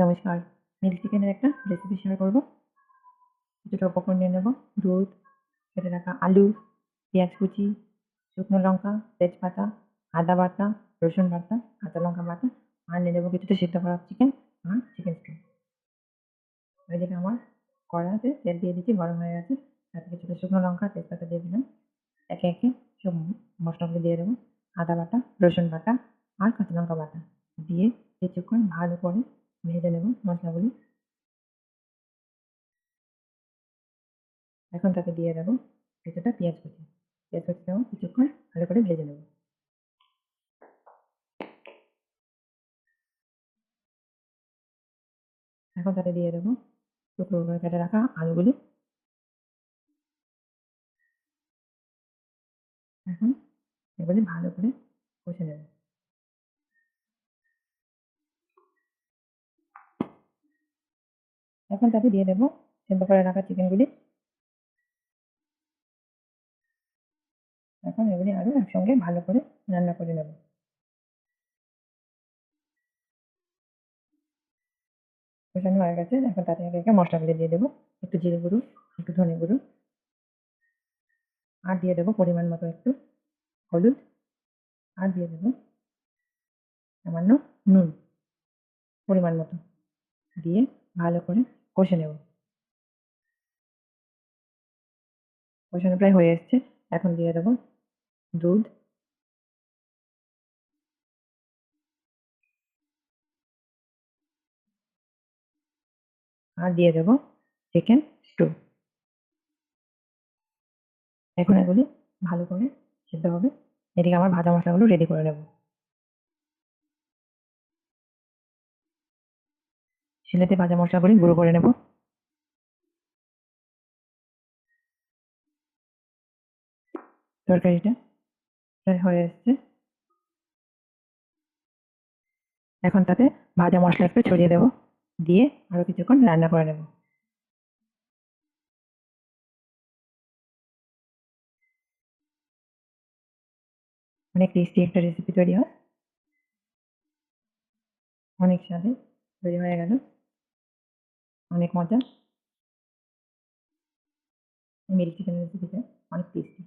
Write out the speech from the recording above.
নমস্কার, মিল চিকেনের একটা রেসিপি শেয়ার করব। কিছুটা উপকরণ নিয়ে নেব। দুধ, কেটে রাখা আলু, পেঁয়াজ কুচি, শুকনো লঙ্কা, তেজপাতা, আদা বাটা, রসুন বাটা, কাঁচা লঙ্কা বাটা, আর নিয়ে নেবো কিছুটা সিদ্ধ করা চিকেন আর চিকেন স্টু। এদিকে আমার কড়াইতে তেল দিয়ে দিচ্ছি, গরম হয়ে গেছে। তাতে কিছুটা শুকনো লঙ্কা, তেজপাতা দিয়ে দিলাম। একে একে সব মশলাগুলো দিয়ে দেবো। আদা বাটা, রসুন বাটা আর কাঁচা লঙ্কা বাটা দিয়ে কিছুক্ষণ ভালো করে ভেজে নেব মশলাগুলি। এখন তাতে দিয়ে দেবো কিছুটা পেঁয়াজ কুচি। পেঁয়াজ কুচিটাও কিছুক্ষণ ভালো করে ভেজে নেব। এখন তাতে দিয়ে দেবো টুকরো করে কেটে রাখা আলুগুলি। এখন এগুলি ভালো করে কষে নেব। এখন তাতে দিয়ে দেবো সেদ্ধ করে রাখা চিকেনগুলি। এখন এগুলি আরও একসঙ্গে ভালো করে রান্না করে নেব। কষানো হয়ে গেছে। এখন তাতে একে একে মশলাগুলি দিয়ে দেবো। একটু জিরে গুঁড়ো, একটু ধনে গুঁড়ো, আর দিয়ে দেবো পরিমাণ মতো একটু হলুদ, আর দিয়ে দেবো সামান্য নুন পরিমাণ মতো দিয়ে ভালো করে কষে নেব। কষানো প্রায় হয়ে এসছে। এখন দিয়ে দেবো দুধ, আর দিয়ে দেবো চিকেন স্টু। এখন এগুলি ভালো করে সিদ্ধ হবে। এদিকে আমার ভাজা মশলাগুলো রেডি করে নেব। শিলেতে ভাজা মশলাগুলি গুঁড়ো করে নেব। তরকারিটা প্রায় হয়ে এসছে। এখন তাতে ভাজা মশলা একটু ছড়িয়ে দেবো, দিয়ে আরও কিছুক্ষণ রান্না করে নেব। অনেক টেস্টি একটা রেসিপি তৈরি হয়, অনেক স্বাদে তৈরি হয়ে গেল, অনেক মজা। মিল চিকেন রেসিপিটা অনেক টেস্টি।